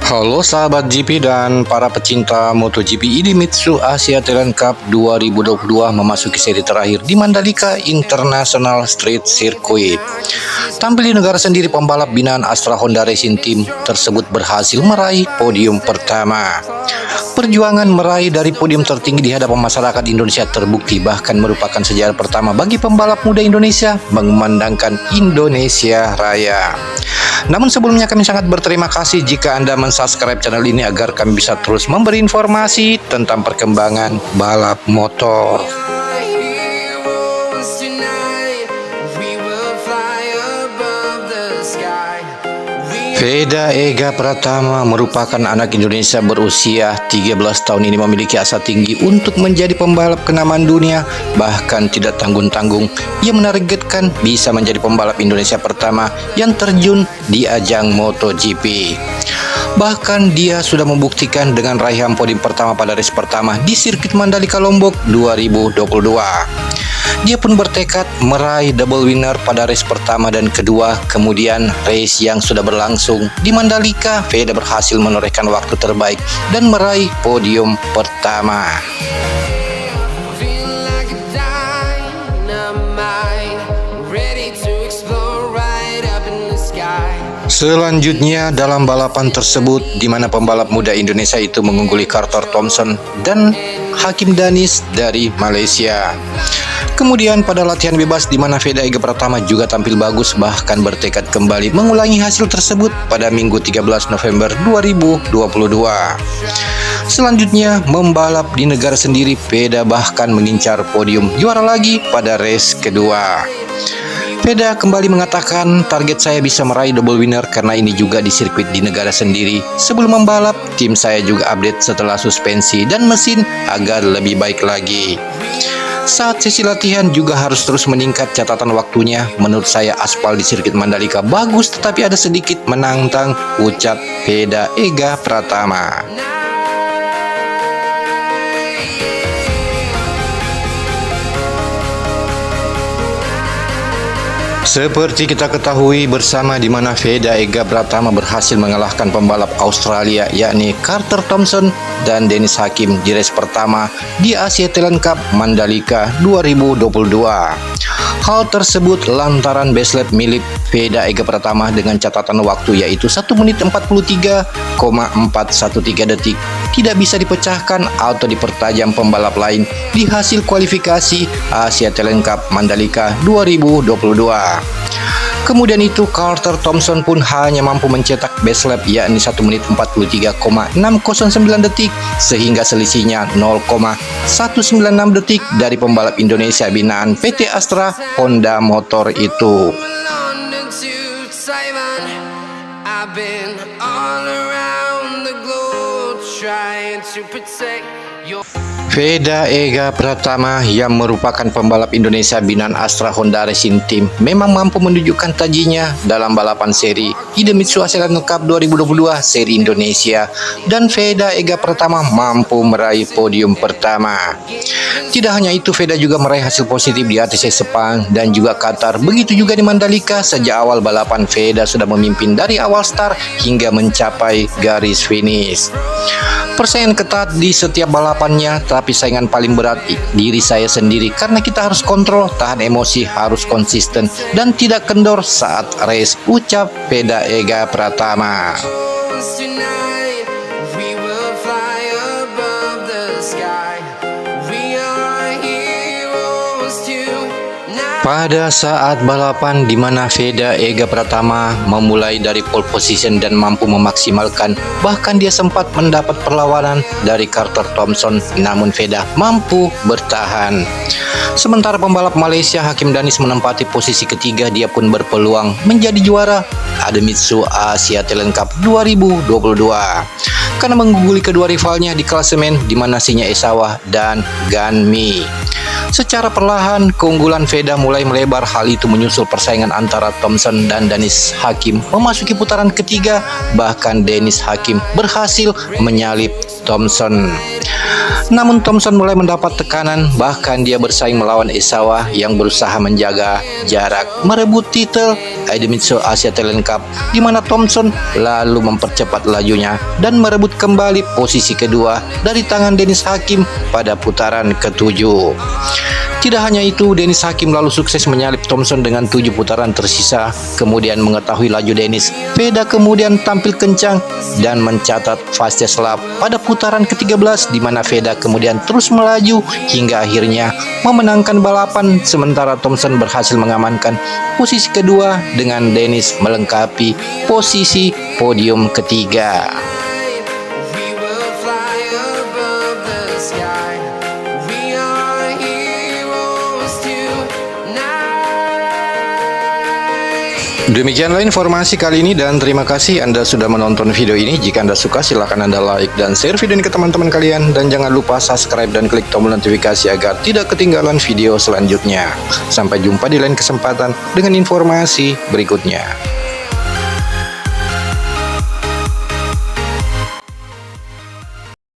Halo sahabat GP dan para pecinta MotoGP, Idemitsu Asia Talent Cup 2022 memasuki seri terakhir di Mandalika International Street Circuit. Tampil di negara sendiri, pembalap binaan Astra Honda Racing Team tersebut berhasil meraih podium pertama. Perjuangan meraih dari podium tertinggi di hadapan masyarakat Indonesia terbukti, bahkan merupakan sejarah pertama bagi pembalap muda Indonesia mengumandangkan Indonesia Raya. Namun sebelumnya kami sangat berterima kasih jika Anda mensubscribe channel ini agar kami bisa terus memberi informasi tentang perkembangan balap motor. Veda Ega Pratama merupakan anak Indonesia berusia 13 tahun ini memiliki asa tinggi untuk menjadi pembalap kenamaan dunia. Bahkan tidak tanggung-tanggung, ia menargetkan bisa menjadi pembalap Indonesia pertama yang terjun di ajang MotoGP. Bahkan dia sudah membuktikan dengan raihan podium pertama pada race pertama di sirkuit Mandalika Lombok 2022. Dia pun bertekad meraih double winner pada race pertama dan kedua. Kemudian race yang sudah berlangsung di Mandalika, Veda berhasil menorehkan waktu terbaik dan meraih podium pertama. Selanjutnya dalam balapan tersebut, di mana pembalap muda Indonesia itu mengungguli Carter Thompson dan Hakim Danis dari Malaysia. Kemudian pada latihan bebas, di mana Veda Ega Pratama juga tampil bagus, bahkan bertekad kembali mengulangi hasil tersebut pada Minggu 13 November 2022. Selanjutnya membalap di negara sendiri, Veda bahkan mengincar podium juara lagi pada race kedua. Veda kembali mengatakan, target saya bisa meraih double winner karena ini juga di sirkuit di negara sendiri. Sebelum membalap, tim saya juga update setelah suspensi dan mesin agar lebih baik lagi. Saat sesi latihan juga harus terus meningkat catatan waktunya. Menurut saya aspal di sirkuit Mandalika bagus, tetapi ada sedikit menantang, ucap Veda Ega Pratama. Seperti kita ketahui bersama, di mana Veda Ega Pratama berhasil mengalahkan pembalap Australia yakni Carter Thompson dan Dennis Hakim di race pertama di Asia Talent Cup Mandalika 2022. Hal tersebut lantaran base lap milik Veda Ega Pratama dengan catatan waktu yaitu 1 menit 43,413 detik tidak bisa dipecahkan atau dipertajam pembalap lain di hasil kualifikasi Asia Talent Cup Mandalika 2022. Kemudian itu Carter Thompson pun hanya mampu mencetak base lap yakni 1 menit 43,609 detik, sehingga selisihnya 0,196 detik dari pembalap Indonesia binaan PT Astra Honda Motor itu. Veda Ega Pratama yang merupakan pembalap Indonesia binaan Astra Honda Racing Team memang mampu menunjukkan tajinya dalam balapan seri Idemitsu Asia Talent Cup 2022 seri Indonesia, dan Veda Ega Pratama mampu meraih podium pertama. Tidak hanya itu, Veda juga meraih hasil positif di ATC Sepang dan juga Qatar. Begitu juga di Mandalika. Sejak awal balapan, Veda sudah memimpin dari awal start hingga mencapai garis finish. Persaingan ketat di setiap balapannya, tapi saingan paling berat diri saya sendiri karena kita harus kontrol, tahan emosi, harus konsisten dan tidak kendor saat race, ucap Veda Ega Pratama. Pada saat balapan di mana Veda Ega Pratama memulai dari pole position dan mampu memaksimalkan, bahkan dia sempat mendapat perlawanan dari Carter Thompson, namun Veda mampu bertahan. Sementara pembalap Malaysia Hakim Danis menempati posisi ketiga, dia pun berpeluang menjadi juara Idemitsu Asia Talent Cup 2022 karena mengungguli kedua rivalnya di klasemen, di mana Shinya Esawa dan Ganmi. Secara perlahan, keunggulan Veda mulai melebar. Hal itu menyusul persaingan antara Thompson dan Dennis Hakim memasuki putaran ketiga. Bahkan Dennis Hakim berhasil menyalip Thompson. Namun Thompson mulai mendapat tekanan, bahkan dia bersaing melawan Isawa yang berusaha menjaga jarak merebut titel Idemitsu Asia Talent Cup, di mana Thompson lalu mempercepat lajunya dan merebut kembali posisi kedua dari tangan Dennis Hakim pada putaran ketujuh. Tidak hanya itu, Dennis Hakim lalu sukses menyalip Thompson dengan 7 putaran tersisa. Kemudian mengetahui laju Dennis, Veda kemudian tampil kencang dan mencatat fastest lap pada putaran ke-13, di mana Veda kemudian terus melaju hingga akhirnya memenangkan balapan, sementara Thompson berhasil mengamankan posisi kedua dengan Dennis melengkapi posisi podium ketiga. Demikianlah informasi kali ini dan terima kasih Anda sudah menonton video ini. Jika Anda suka silahkan Anda like dan share video ini ke teman-teman kalian, dan jangan lupa subscribe dan klik tombol notifikasi agar tidak ketinggalan video selanjutnya. Sampai jumpa di lain kesempatan dengan informasi berikutnya.